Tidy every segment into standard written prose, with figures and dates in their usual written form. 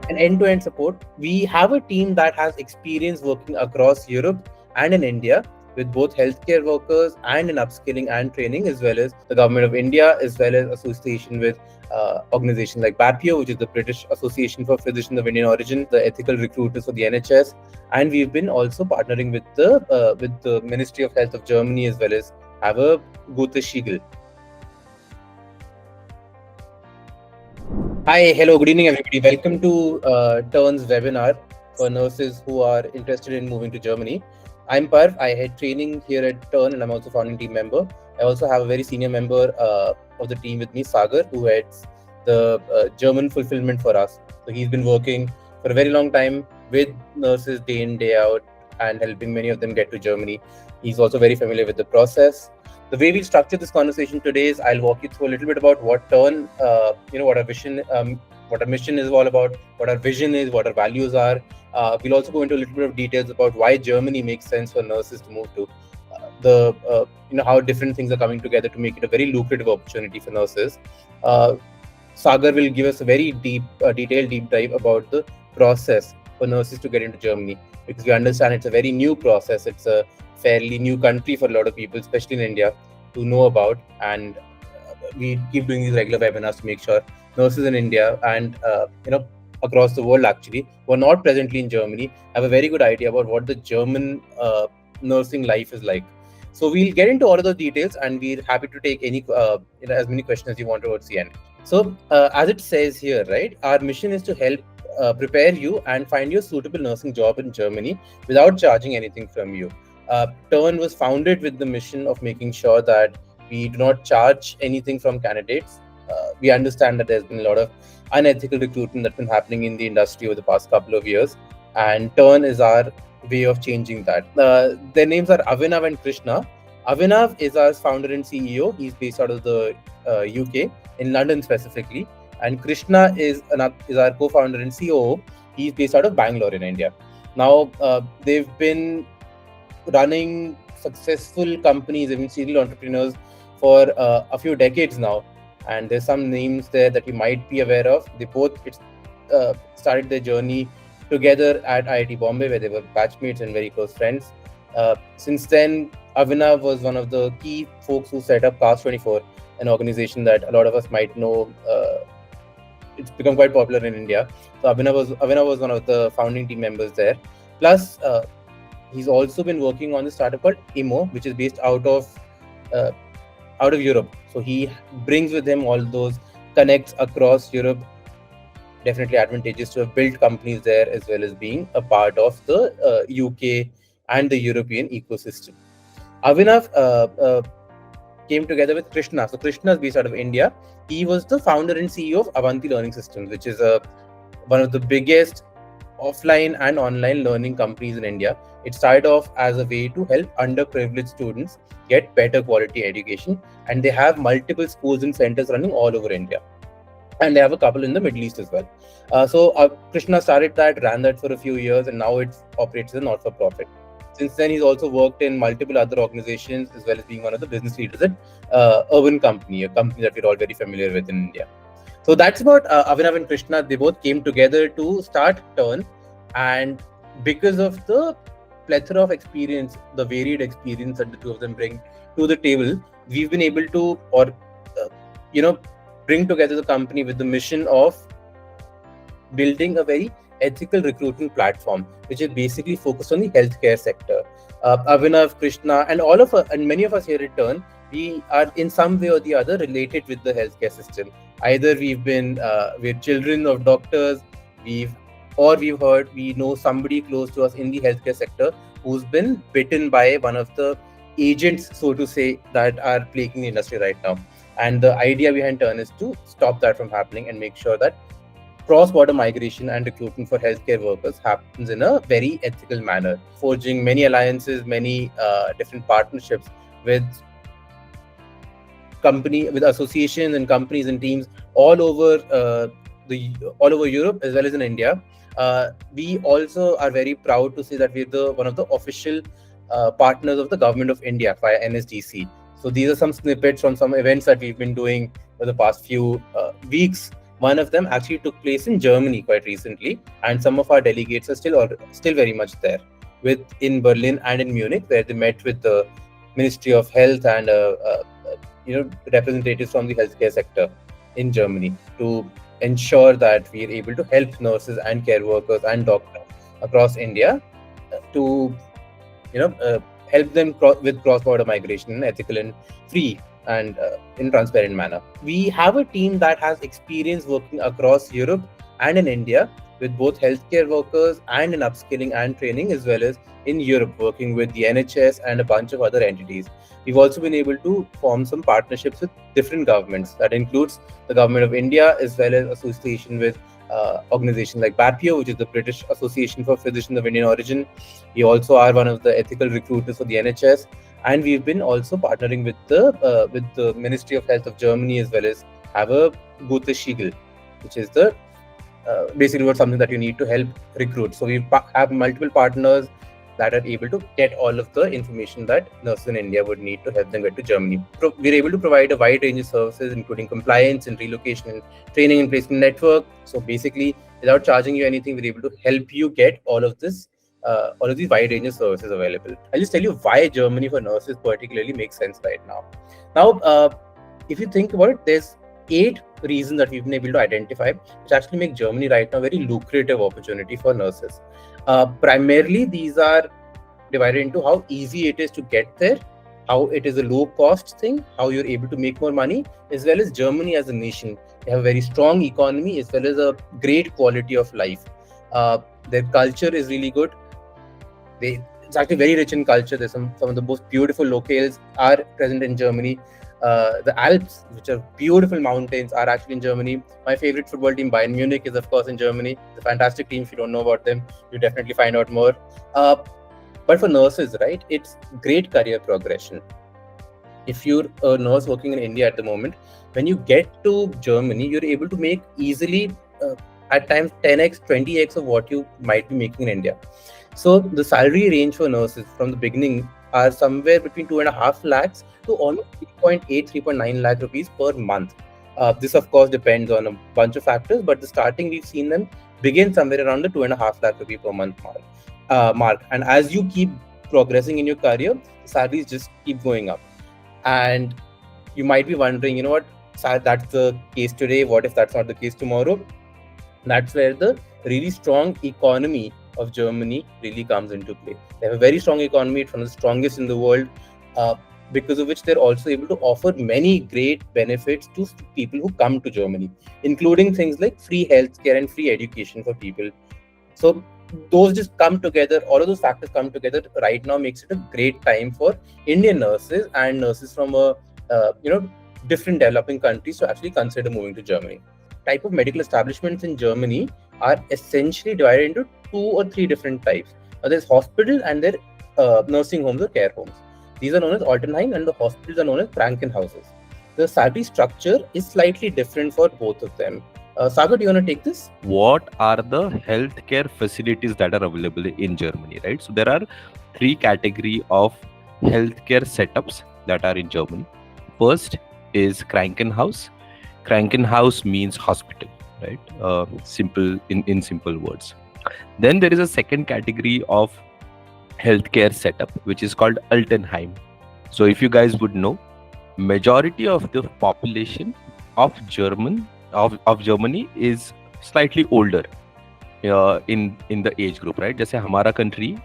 and end-to-end support. We have a team that has experience working across Europe and in India with both healthcare workers and in upskilling and training, as well as the government of India, as well as association with organizations like BAPIO, which is the British Association for Physicians of Indian Origin, the ethical recruiters for the NHS, and we've been also partnering with the Ministry of Health of Germany, as well as have a Gute Schiegel. Hi, hello, good evening, everybody. Welcome to TERN's webinar for nurses who are interested in moving to Germany. I'm Parv. I head training here at TERN, and I'm also founding team member. I also have a very senior member of the team with me, Sagar, who heads the German fulfillment for us. So he's been working for a very long time with nurses day in, day out, and helping many of them get to Germany. He's also very familiar with the process. The way we'll structure this conversation today is I'll walk you through a little bit about what TERN, what our vision, what our mission is all about, what our vision is, what our values are. We'll also go into a little bit of details about why Germany makes sense for nurses to move to. How different things are coming together to make it a very lucrative opportunity for nurses. Sagar will give us a very detailed deep dive about the process for nurses to get into Germany, because we understand it's a very new process. It's a fairly new country for a lot of people, especially in India, to know about. And we keep doing these regular webinars to make sure nurses in India and across the world, actually, who are not presently in Germany, have a very good idea about what the German nursing life is like. So we'll get into all of those details, and we're happy to take any as many questions as you want towards the end. So as it says here, right, our mission is to help prepare you and find you a suitable nursing job in Germany without charging anything from you. TERN was founded with the mission of making sure that we do not charge anything from candidates. We understand that there's been a lot of unethical recruitment that's been happening in the industry over the past couple of years, and TERN is our way of changing that. Their names are Avinav and Krishna. Avinav is our founder and CEO. He's based out of the UK, in London specifically. And Krishna is our co-founder and COO. He's based out of Bangalore in India. Now, they've been running successful companies, even serial entrepreneurs, for a few decades now. And there's some names there that you might be aware of. They both started their journey together at IIT Bombay, where they were batchmates and very close friends. Since then, Avinav was one of the key folks who set up Cast24, an organization that a lot of us might know. It's become quite popular in India. So Avinav was one of the founding team members there. Plus, he's also been working on a startup called Imo, which is based out of Europe. So he brings with him all those connects across Europe. Definitely advantageous to have built companies there, as well as being a part of the UK and the European ecosystem. Avinav came together with Krishna. So Krishna is based out of India. He was the founder and CEO of Avanti Learning Systems, which is one of the biggest offline and online learning companies in India. It started off as a way to help underprivileged students get better quality education, and they have multiple schools and centers running all over India. And they have a couple in the Middle East as well. So Krishna started that, ran that for a few years, and now it operates as a not-for-profit. Since then, he's also worked in multiple other organizations, as well as being one of the business leaders at Urban Company, a company that we're all very familiar with in India. So that's about Avinav and Krishna. They both came together to start TERN, and because of the plethora of experience, the varied experience that the two of them bring to the table, we've been able to, bring together the company with the mission of building a very ethical recruitment platform, which is basically focused on the healthcare sector. Avinav, Krishna, and all of us, and many of us here at TERN, we are in some way or the other related with the healthcare system. Either we're children of doctors, we know somebody close to us in the healthcare sector who's been bitten by one of the agents, so to say, that are plaguing the industry right now. And the idea behind TERN is to stop that from happening and make sure that cross-border migration and recruitment for healthcare workers happens in a very ethical manner, forging many alliances, many different partnerships with associations and companies and teams all over Europe as well as in India. We also are very proud to say that we're one of the official partners of the Government of India via NSDC. So these are some snippets from some events that we've been doing for the past few weeks, One of them actually took place in Germany quite recently, and some of our delegates are still very much there, with in Berlin and in Munich, where they met with the Ministry of Health and representatives from the healthcare sector in Germany to ensure that we are able to help nurses and care workers and doctors across India to help them with cross-border migration in ethical and free and in transparent manner. We have a team that has experience working across Europe and in India with both healthcare workers and in upskilling and training, as well as in Europe working with the NHS and a bunch of other entities. We've also been able to form some partnerships with different governments. That includes the government of India, as well as association with organizations like BAPIO, which is the British Association for Physicians of Indian Origin. We also are one of the ethical recruiters for the NHS, and we've been also partnering with the Ministry of Health of Germany, as well as have a Gute Schiegel, which is the basically something that you need to help recruit. So we have multiple partners that are able to get all of the information that nurses in India would need to help them get to Germany. We're able to provide a wide range of services, including compliance and relocation and training and placement network. So basically, without charging you anything, we're able to help you get all of these wide range of services available. I'll just tell you why Germany for nurses particularly makes sense right now. Now, if you think about it, there's 8 reasons that we've been able to identify, which actually make Germany right now a very lucrative opportunity for nurses. Primarily, these are divided into how easy it is to get there, how it is a low cost thing, how you're able to make more money, as well as Germany as a nation. They have a very strong economy as well as a great quality of life. Their culture is really good. It's actually very rich in culture. There's some of the most beautiful locales are present in Germany. The Alps, which are beautiful mountains, are actually in Germany. My favorite football team, Bayern Munich, is of course in Germany. It's a fantastic team. If you don't know about them, you definitely find out more. But for nurses, right, it's great career progression. If you're a nurse working in India at the moment, when you get to Germany, you're able to make easily at times 10x, 20x of what you might be making in India. So the salary range for nurses from the beginning are somewhere between 2.5 lakhs to almost 3.8, 3.9 lakh rupees per month. This of course depends on a bunch of factors, but the starting we've seen them begin somewhere around the 2.5 lakh rupee per month mark. And as you keep progressing in your career, the salaries just keep going up. And you might be wondering, that's the case today. What if that's not the case tomorrow? That's where the really strong economy of Germany really comes into play. They have a very strong economy, it's one of the strongest in the world, because of which they're also able to offer many great benefits to people who come to Germany, including things like free healthcare and free education for people. So those just come together, all of those factors come together right now, makes it a great time for Indian nurses and nurses from different developing countries to actually consider moving to Germany. Type of medical establishments in Germany are essentially divided into 2 or 3 different types. There's hospital and there nursing homes or care homes. These are known as Altenheim and the hospitals are known as Krankenhauses. The salary structure is slightly different for both of them. Sagar, do you want to take this? What are the healthcare facilities that are available in Germany, right? So there are 3 categories of healthcare setups that are in Germany. First is Krankenhaus. Krankenhaus means hospital, right? Simple in simple words. Then there is a second category of healthcare setup, which is called Altenheim. So if you guys would know, majority of the population of Germany is slightly older in the age group, right? जैसे हमारा country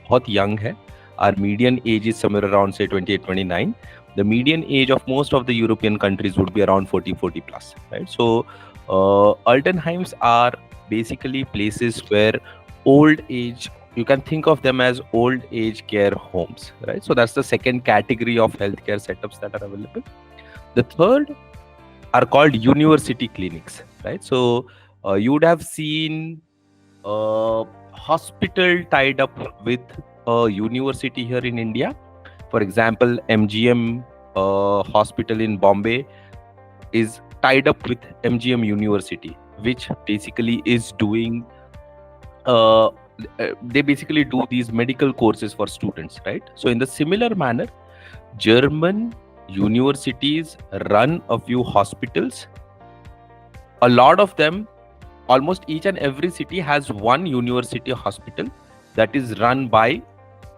बहुत young है. Our median age is somewhere around say 28, 29. The median age of most of the European countries would be around 40 plus, right? So Altenheims are basically places where old age, you can think of them as old age care homes, right? So that's the second category of healthcare setups that are available. The third are called university clinics, right? So you would have seen a hospital tied up with a university here in India. For example, MGM hospital in Bombay is tied up with MGM University, which basically is doing they basically do these medical courses for students, right? So in the similar manner, German universities run a few hospitals A lot of them, almost each and every city has one university hospital that is run by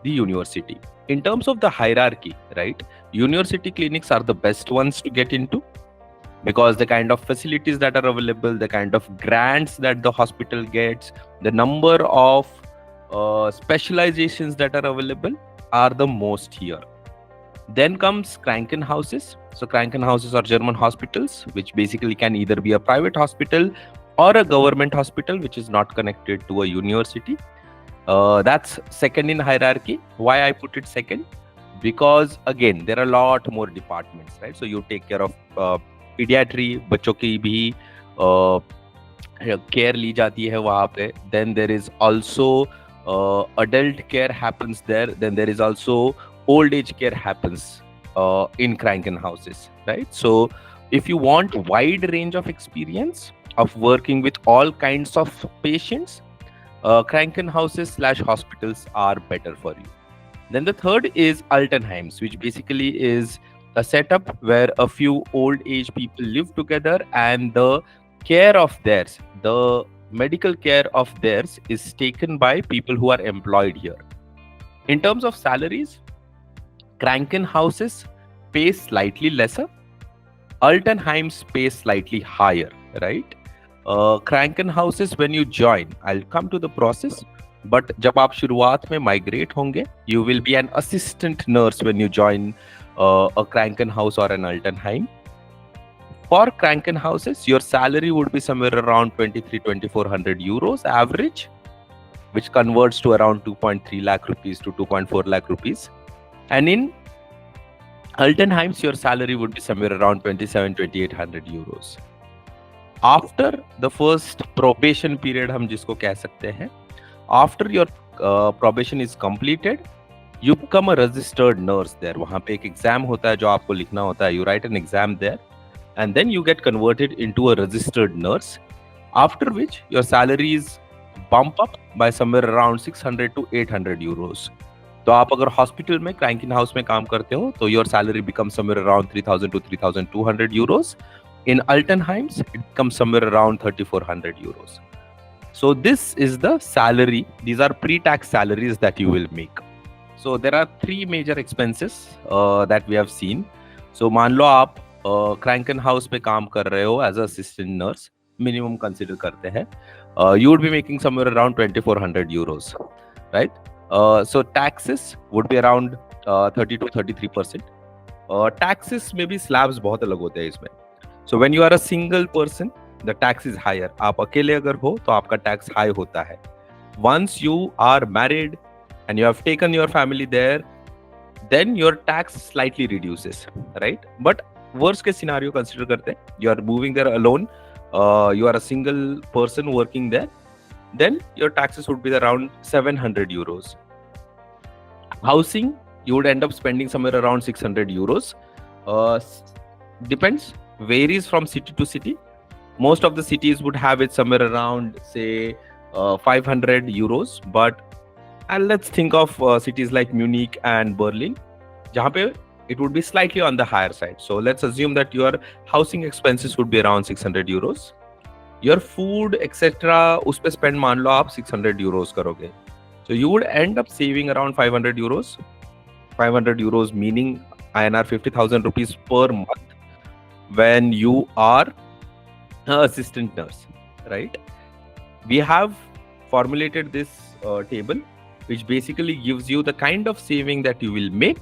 the university. In terms of the hierarchy, right, university clinics are the best ones to get into, because the kind of facilities that are available, the kind of grants that the hospital gets, the number of specializations that are available are the most here. Then comes Krankenhauses. So Krankenhauses are German hospitals, which basically can either be a private hospital or a government hospital, which is not connected to a university. That's second in hierarchy. Why I put it second? Because again, there are a lot more departments, right? So you take care of pediatry, बच्चों की भी care ली जाती है वहाँ पे. Then there is also adult care happens there. Then there is also old age care happens in Krankenhauses, right? So if you want wide range of experience of working with all kinds of patients, Krankenhauses/hospitals are better for you. Then the third is Altenheims, which basically is a setup where a few old age people live together, and the care of theirs, the medical care of theirs, is taken by people who are employed here. In terms of salaries, Krankenhauses pay slightly lesser, Altenheims pay slightly higher, right? Krankenhauses, when you join, I'll come to the process, but जब आप शुरुआत में migrate होंगे, you will be an assistant nurse when you join a Krankenhaus or an Altenheim. For Krankenhauses, your salary would be somewhere around 23,000-24,000 euros average, which converts to around 2.3 lakh rupees to 2.4 lakh rupees. And in Altenheims, your salary would be somewhere around 27,000-28,000 euros. After the first probation period, हम जिसको कह सकते हैं, after your probation is completed, you become a registered nurse there. वहाँ पे एक exam होता है जो आपको लिखना होता है. You write an exam there, and then you get converted into a registered nurse. After which your salaries bump up by somewhere around 600 to 800 euros. तो आप अगर हॉस्पिटल में Krankenhaus में काम करते हो, तो your salary becomes somewhere around 3,000 to 3,200 euros. In Altenheims, it becomes somewhere around 3,400 euros. So this is the salary. These are pre-tax salaries that you will make. So there are three major expenses that we have seen. So मान लो आप Krankenhaus पे काम कर रहे हो as a assistant nurse, minimum consider करते हैं, you would be making somewhere around 2,400 euros, right? So taxes would be around 30 to 33%. Taxes में भी slabs बहुत अलग होते हैं इसमें. So when you are a single person, the tax is higher. आप अकेले अगर हो तो आपका tax high होता है. Once you are married and you have taken your family there, then your tax slightly reduces, right? But worst case scenario consider करते हैं, you are moving there alone, you are a single person working there, then your taxes would be around 700 euros. Housing, you would end up spending somewhere around 600 euros. Depends, varies from city to city. Most of the cities would have it somewhere around, say, 500 euros. But let's think of cities like Munich and Berlin, जहाँ पे it would be slightly on the higher side. So let's assume that your housing expenses would be around 600 euros. Your food, etc., उस पे spend मान लो आप 600 euros करोगे. So you would end up saving around 500 euros. 500 euros meaning INR 50,000 rupees per month when you are an assistant nurse, right? We have formulated this table, which basically gives you the kind of saving that you will make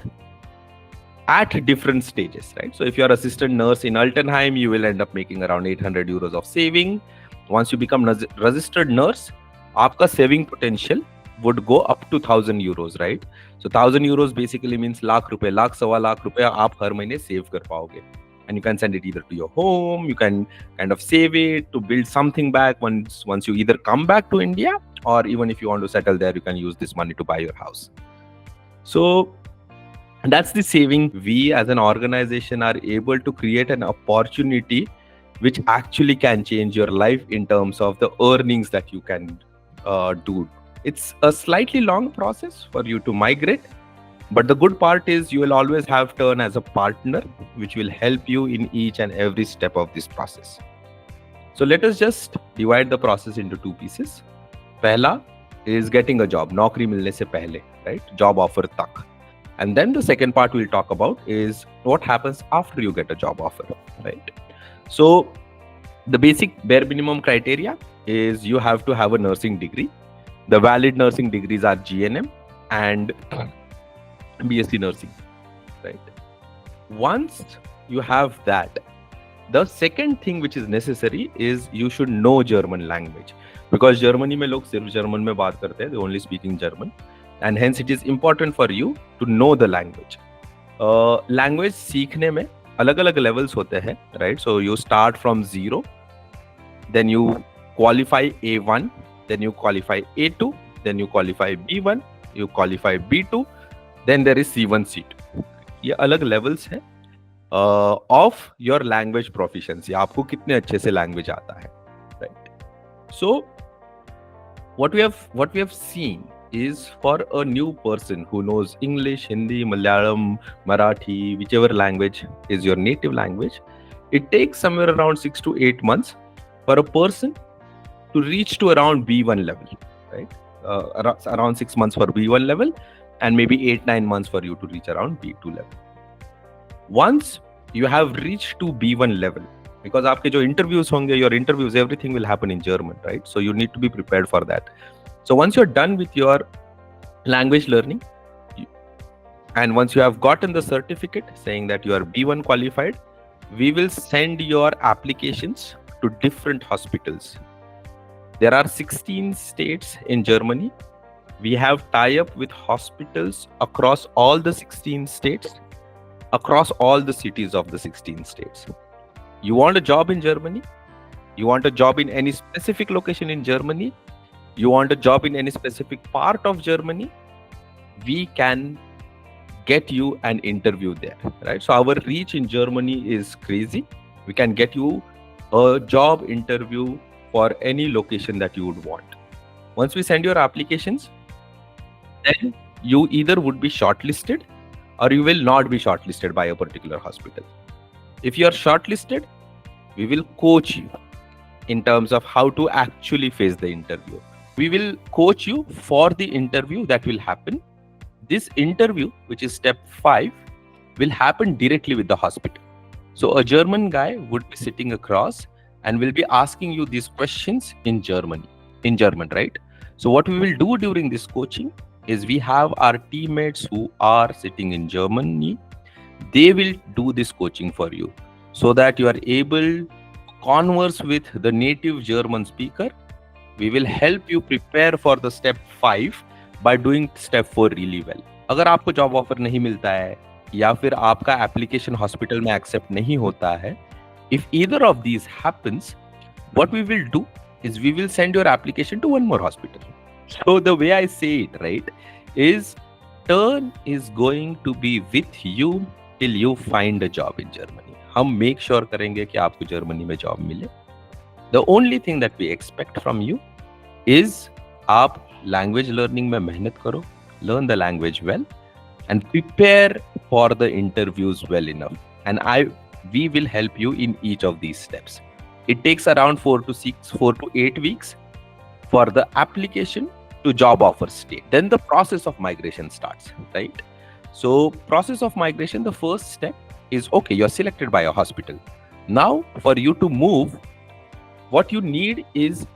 at different stages, right? So if you are assistant nurse in Altenheim, you will end up making around 800 euros of saving. Once you become registered nurse, आपका saving potential would go up to 1,000 euros, right? So 1,000 euros basically means lakh रुपए, लाख सवा लाख रुपए आप हर महीने save कर पाओगे. And you can send it either to your home, you can kind of save it to build something back once you either come back to India, or even if you want to settle there, you can use this money to buy your house. So that's the saving. We as an organization are able to create an opportunity which actually can change your life in terms of the earnings that you can do. It's a slightly long process for you to migrate, but the good part is you will always have TERN as a partner, which will help you in each and every step of this process. So let us just divide the process into two pieces. Pehla is getting a job, नौकरी मिलने से पहले, right? Job offer तक. And then the second part we'll talk about is what happens after you get a job offer, right? So the basic bare minimum criteria is you have to have a nursing degree. The valid nursing degrees are GNM and BSc nursing, right? Once you have that, the second thing which is necessary is you should know German language, because Germany में लोग सिर्फ German में बात करते हैं, they only speaking German, and hence it is important for you to know the language. Language सीखने में अलग-अलग levels होते हैं, right? So you start from 0, then you qualify A1, then you qualify A2, then you qualify B1, you qualify B2, then there is C1, C2. ये अलग levels हैं of your language proficiency. आपको कितने अच्छे से language आता है, right? So what we have seen is for a new person who knows English, Hindi, Malayalam, Marathi, whichever language is your native language, it takes somewhere around 6 to 8 months for a person to reach to around B1 level, right? Around 6 months for B1 level, and maybe 8-9 months for you to reach around B2 level. Once you have reached to B1 level, because आपके जो interviews होंगे, your interviews, everything will happen in German, right? So you need to be prepared for that. So once you're done with your language learning, and once you have gotten the certificate saying that you are B1 qualified, we will send your applications to different hospitals. There are 16 states in Germany. We have tie-up with hospitals across all the 16 states, across all the cities of the 16 states. You want a job in Germany? You want a job in any specific location in Germany? You want a job in any specific part of Germany? We can get you an interview there, right? So our reach in Germany is crazy. We can get you a job interview for any location that you would want. Once we send your applications, then you either would be shortlisted or you will not be shortlisted by a particular hospital. If you are shortlisted, we will coach you in terms of how to actually face the interview. We will coach you for the interview that will happen. This interview, which is step 5, will happen directly with the hospital. So a German guy would be sitting across and will be asking you these questions in German, right? So what we will do during this coaching is we have our teammates who are sitting in Germany. They will do this coaching for you so that you are able to converse with the native German speaker. We will help you prepare for the step 5 by doing step 4 really well. अगर आपको job offer नहीं मिलता है या फिर आपका application hospital में accept नहीं होता है, if either of these happens, what we will do is we will send your application to one more hospital. So the way I say it, right, is TERN is going to be with you till you find a job in Germany. हम make sure करेंगे कि आपको Germany में job मिले. The only thing that we expect from you is आप language learning में मेहनत करो, learn the language well, and prepare for the interviews well enough. And we will help you in each of these steps. It takes around 4 to 8 weeks for the application to job offer state. Then the process of migration starts, right? So process of migration, the first step is, okay, you're selected by a hospital. Now for you to move, what you need is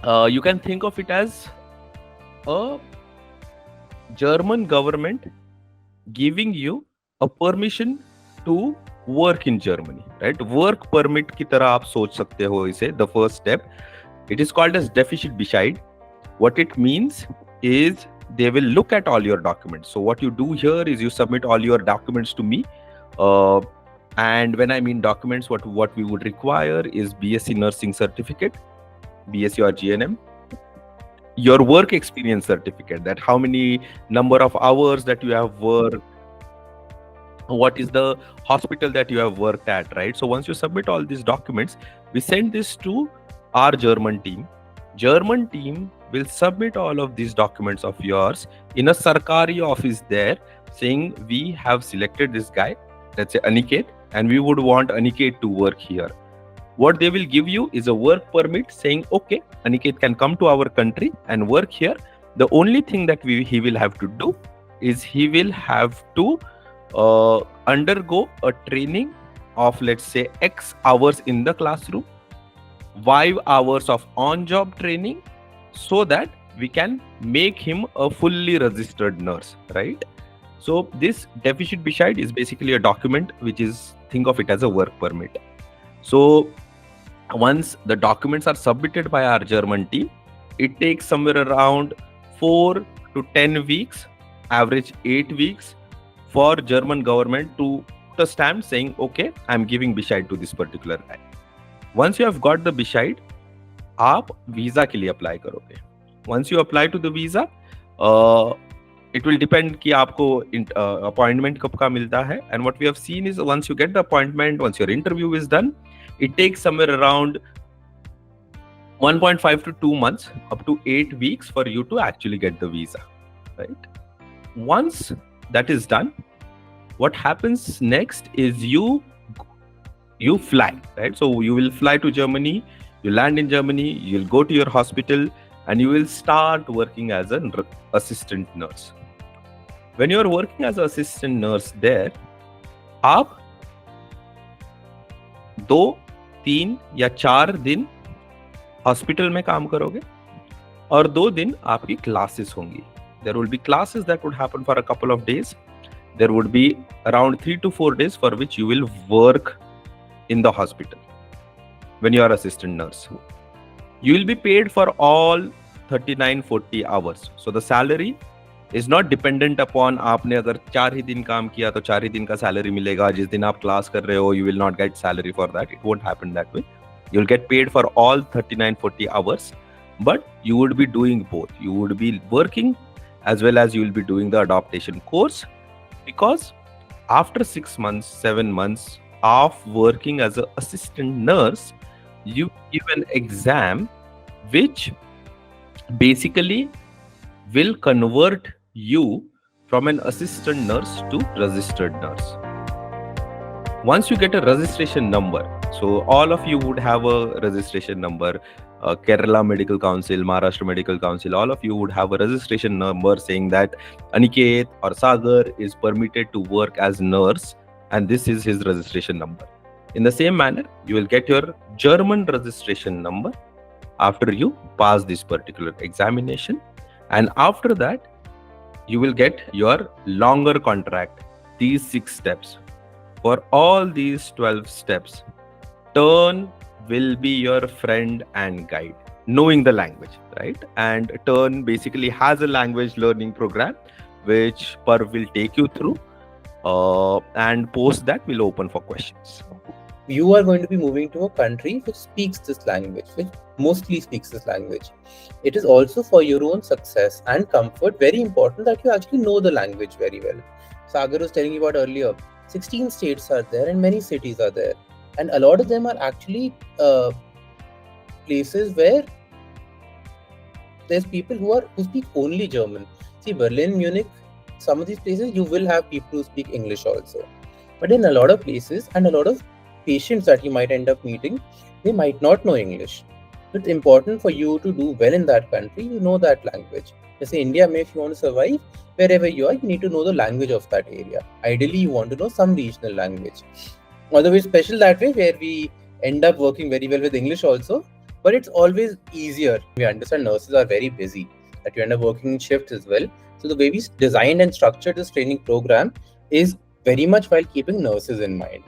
you can think of it as a German government giving you a permission to work in Germany, right? Work permit की तरह आप सोच सकते हो इसे. The first step, it is called as deficit Bescheid. What it means is they will look at all your documents. So what you do here is you submit all your documents to me. And when I mean documents, what we would require is BSc nursing certificate, BSc or GNM, your work experience certificate, that how many number of hours that you have worked, what is the hospital that you have worked at, right? So once you submit all these documents, we send this to our German team. German team will submit all of these documents of yours in a Sarkari office there, saying we have selected this guy, let's say Aniket, and we would want Aniket to work here. What they will give you is a work permit saying, okay, Aniket can come to our country and work here. The only thing that he will have to do is he will have to undergo a training of, let's say, X hours in the classroom, 5 hours of on-job training, so that we can make him a fully registered nurse, right? So this deficit bescheid is basically a document which is, think of it as a work permit. So once the documents are submitted by our German team, it takes somewhere around 4 to 10 weeks, average 8 weeks, for German government to put a stamp saying, okay, I'm giving bescheid to this particular guy. Once you have got the bescheid, आप visa के लिए apply करोगे. Once you apply to the visa, it will depend कि आपको appointment कब का मिलता है. And what we have seen is, once you get the appointment, once your interview is done, it takes somewhere around 1.5 to 2 months, up to 8 weeks for you to actually get the visa, right? Once that is done, what happens next is you fly, right? So you will fly to Germany, you land in Germany, you'll go to your hospital, and you will start working as an assistant nurse. When you're working as an assistant nurse there, आप 2, 3 या 4 दिन hospital में काम करोगे और 2 दिन आपकी classes होंगी. There will be classes that would happen for a couple of days. There would be around 3 to 4 days for which you will work in the hospital when you are assistant nurse. You will be paid for all 39-40 hours. So the salary is not dependent upon आपने अगर 4 ही दिन काम किया तो 4 ही दिन का salary मिलेगा. जिस दिन आप क्लास कर रहे हो, you will not get salary for that. It won't happen that way. You will get paid for all 39-40 hours, but you would be doing both. You would be working as well as you will be doing the adaptation course, because after 6 months, 7 months of working as an assistant nurse, you give an exam which basically will convert you from an assistant nurse to registered nurse. Once you get a registration number, so all of you would have a registration number, Kerala Medical Council, Maharashtra Medical Council, all of you would have a registration number saying that Aniket or Sagar is permitted to work as nurse, and this is his registration number. In the same manner, you will get your German registration number after you pass this particular examination, and after that you will get your longer contract, these 6 steps. For all these 12 steps, TERN will be your friend and guide, knowing the language, right? And TERN basically has a language learning program which Parv will take you through, and post that we'll open for questions. You are going to be moving to a country which speaks this language, which mostly speaks this language. It is also for your own success and comfort very important that you actually know the language very well. Sagar was telling you about earlier, 16 states are there and many cities are there. And a lot of them are actually places where there's people who speak only German. See, Berlin, Munich, some of these places you will have people who speak English also. But in a lot of places and a lot of patients that you might end up meeting, they might not know English. It's important for you to do well in that country, you know that language. Let's say India, if you want to survive, wherever you are, you need to know the language of that area. Ideally, you want to know some regional language. Although it's special that way, where we end up working very well with English also, but it's always easier. We understand nurses are very busy, that you end up working in shifts as well. So the way we designed and structured this training program is very much while keeping nurses in mind.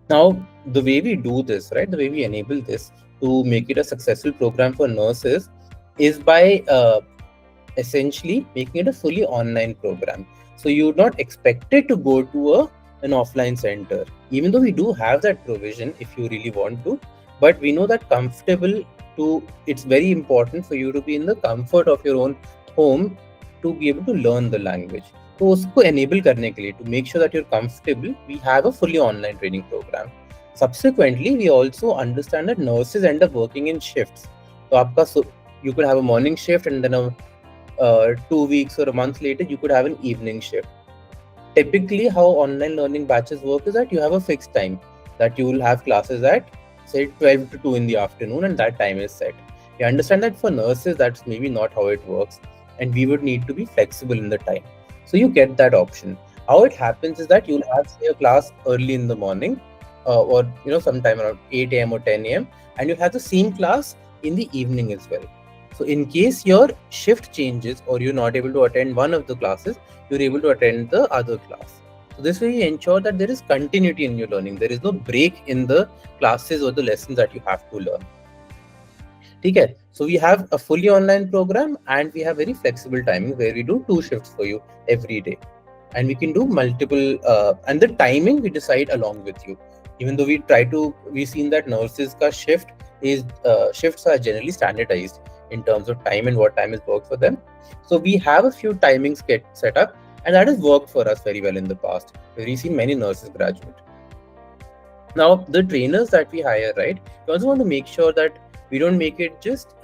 Now, the way we do this, right, the way we enable this to make it a successful program for nurses is by essentially making it a fully online program. So you're not expected to go to an offline center, even though we do have that provision if you really want to, but we know that it's very important for you to be in the comfort of your own home to be able to learn the language. So usko enable karne ke liye, to make sure that you're comfortable, we have a fully online training program. Subsequently, we also understand that nurses end up working in shifts. So you could have a morning shift, and then 2 weeks or a month later, you could have an evening shift. Typically, how online learning batches work is that you have a fixed time. that you will have classes at say 12 to 2 in the afternoon, and that time is set. We understand that for nurses that's maybe not how it works, and we would need to be flexible in the time. So you get that option. How it happens is that you'll have say a class early in the morning, or sometime around 8 a.m. or 10 a.m., and you have the same class in the evening as well. So in case your shift changes or you're not able to attend one of the classes, you're able to attend the other class. So this way you ensure that there is continuity in your learning. There is no break in the classes or the lessons that you have to learn. Okay, so we have a fully online program, and we have very flexible timing where we do 2 shifts for you every day, and we can do multiple and the timing we decide along with you. Even though we've seen that nurses ka shifts are generally standardized in terms of time and what time is worked for them. So we have a few timings get set up, and that has worked for us very well in the past. We've seen many nurses graduate. Now the trainers that we hire, right, we also want to make sure that we don't make it just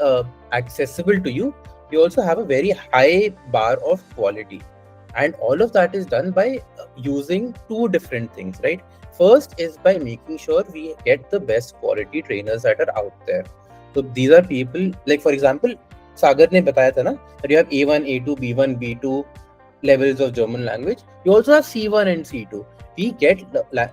accessible to you. We also have a very high bar of quality, and all of that is done by using 2 different things, right? First is by making sure we get the best quality trainers that are out there. So these are people like, for example, Sagar ne bataya tha na, that you have A1, A2, B1, B2 levels of German language. You also have C1 and C2. We get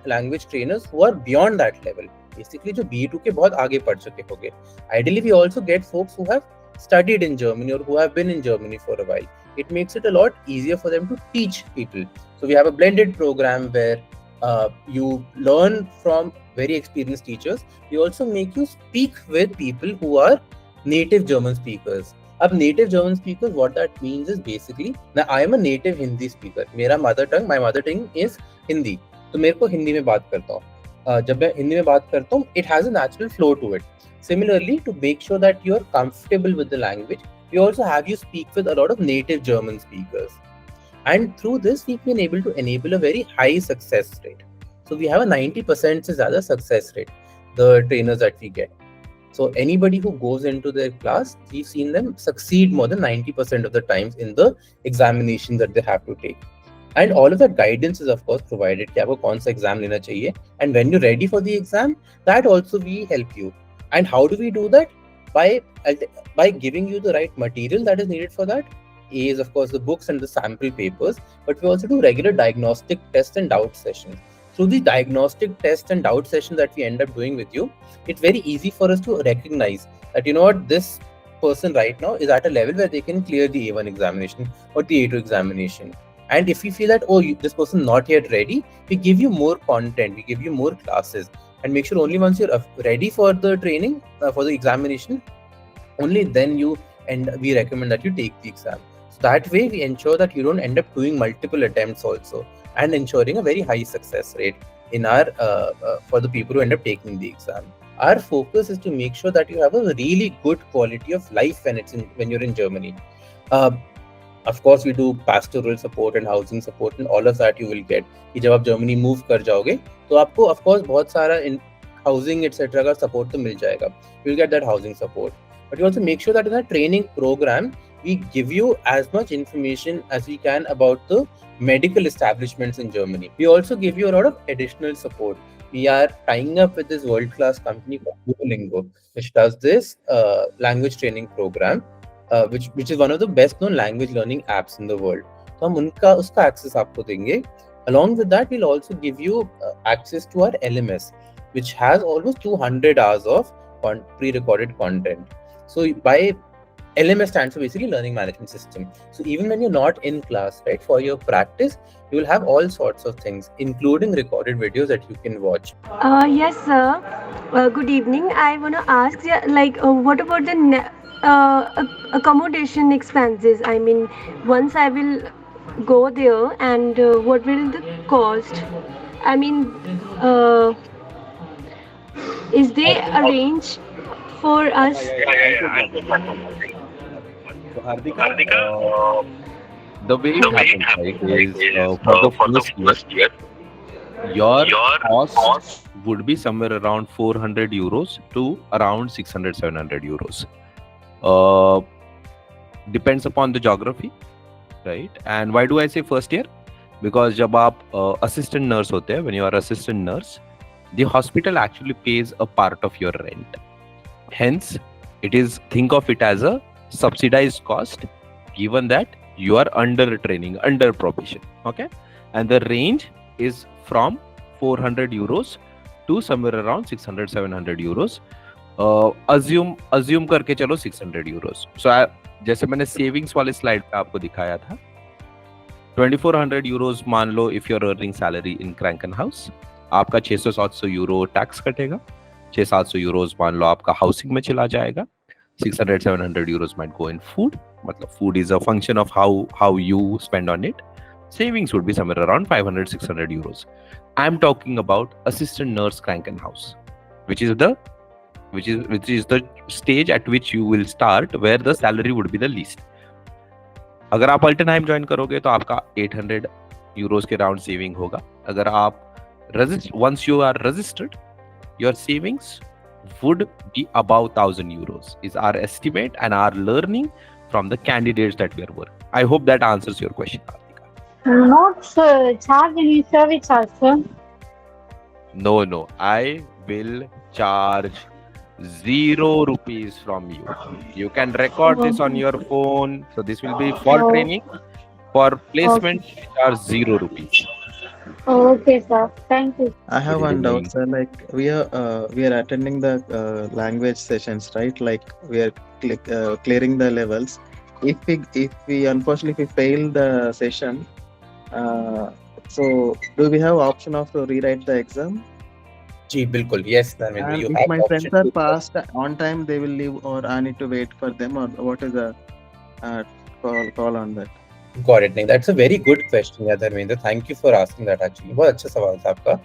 language trainers who are beyond that level. Basically, जो B2 के बहुत आगे पढ़ चुके होंगे. Ideally, we also get folks who have studied in Germany or who have been in Germany for a while. It makes it a lot easier for them to teach people. So we have a blended program where you learn from very experienced teachers. We also make you speak with people who are native German speakers. अब native German speakers, what that means is basically, now I am a native Hindi speaker. मेरा my mother tongue is Hindi. तो मेरे को हिंदी में बात करता हूँ. जब मैं हिंदी में बात करता हूँ, it has a natural flow to it. Similarly, to make sure that you are comfortable with the language, we also have you speak with a lot of native German speakers. And through this, we've been able to enable a very high success rate. So we have a 90% se zyada success rate, the trainers that we get. So anybody who goes into their class, we've seen them succeed more than 90% of the times in the examination that they have to take. And all of that guidance is of course provided कि आपको कौन सा exam लेना चाहिए, and when you're ready for the exam, that also we help you. And how do we do that? By giving you the right material that is needed for that. A is of course the books and the sample papers, but we also do regular diagnostic tests and doubt sessions. Through the diagnostic tests and doubt sessions that we end up doing with you, it's very easy for us to recognize that this person right now is at a level where they can clear the A1 examination or the A2 examination. And if we feel that, this person not yet ready, we give you more content, we give you more classes, and make sure only once you're ready for the training, for the examination, only then we recommend that you take the exam. So that way we ensure that you don't end up doing multiple attempts also, and ensuring a very high success rate in our for the people who end up taking the exam. Our focus is to make sure that you have a really good quality of life when you're in Germany. Of course, we do pastoral support and housing support, and all of that you will get. कि जब आप Germany move कर जाओगे, तो आपको of course बहुत सारा housing etc. का support तो मिल जाएगा. You'll get that housing support. But we also make sure that in our training program, we give you as much information as we can about the medical establishments in Germany. We also give you a lot of additional support. We are tying up with this world-class company called Duolingo, which does this language training program, which is one of the best-known language learning apps in the world. So हम उसका access आपको देंगे. Along with that, we'll also give you access to our LMS, which has almost 200 hours of pre-recorded content. So by LMS stands for basically learning management system. So even when you're not in class, right, for your practice, you will have all sorts of things, including recorded videos that you can watch. Yes, sir. Good evening. I want to ask, what about the accommodation expenses? I mean, once I will go there, and what will the cost? I mean, is they arranged for us? So Hardika, the way it happens, right, is for the first year, your cost would be somewhere around 400 euros to around 600-700 euros. Depends upon the geography, right? And why do I say first year? Because जब आप assistant nurse होते हैं, when you are assistant nurse, the hospital actually pays a part of your rent. Hence, think of it as a subsidized cost, given that you are under training, under probation. Okay, and the range is from 400 euros to somewhere around 600-700 euros. Assume करके चलो 600 euros. So जैसे मैंने savings वाले slide पे आपको दिखाया था, 2400 euros मान लो if you are earning salary in Krankenhaus, आपका 600-700 यूरो टैक्स कटेगा, 600-700 यूरोस मान लो आपका हाउसिंग में चला जाएगा, 600-700 euros might go in food. मतलब food is a function of how you spend on it. Savings would be somewhere around 500-600 euros. I'm talking about assistant nurse Krankenhaus, which is the stage at which you will start where the salary would be the least. अगर आप अल्टनहाइम join करोगे तो आपका 800 euros के round saving होगा. अगर आप once you are registered, your savings would be above 1000 euros is our estimate and our learning from the candidates that we are working. I hope that answers your question, Hartika. Not charge any service also. No, I will charge 0 rupees from you. You can record this on your phone. So this will be for training. For placement, we charge 0 rupees. Okay, sir. Thank you. I have one doubt, sir. Like we are attending the language sessions, right? Like we are clearing the levels. If we unfortunately fail the session, so do we have option of to rewrite the exam? जी बिल्कुल, yes. I mean, And you if have my option friends are to- passed on time, they will leave, or I need to wait for them, or what is the call on that? Got it. नहीं, that's a very good question, yeah, Dharmendra. Thank you for asking that. Actually, बहुत अच्छा सवाल था आपका.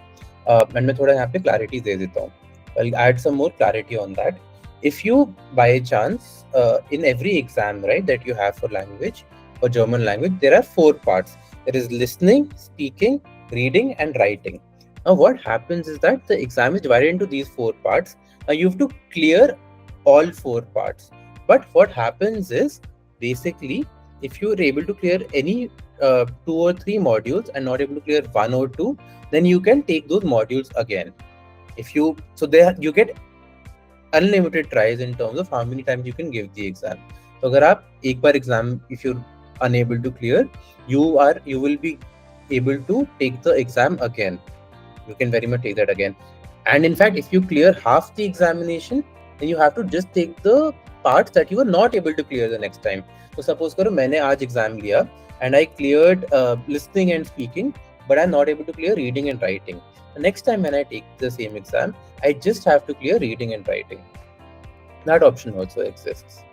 And मैं थोड़ा यहाँ पे clarity दे देता हूँ. I'll add some more clarity on that. If you by chance in every exam, right, that you have for language or German language, there are 4 parts. There is listening, speaking, reading, and writing. Now, what happens is that the exam is divided into these 4 parts. Now, you have to clear all 4 parts. But what happens is, basically, if you are able to clear any 2 or 3 modules and not able to clear 1 or 2, then you can take those modules again. You get unlimited tries in terms of how many times you can give the exam. So, अगर आप एक बार exam, if you're unable to clear, you will be able to take the exam again. You can very much take that again. And in fact, if you clear half the examination, then you have to just take the parts that you were not able to clear the next time. So suppose करो मैंने आज exam लिया and I cleared listening and speaking, but I'm not able to clear reading and writing. The next time when I take the same exam, I just have to clear reading and writing. That option also exists.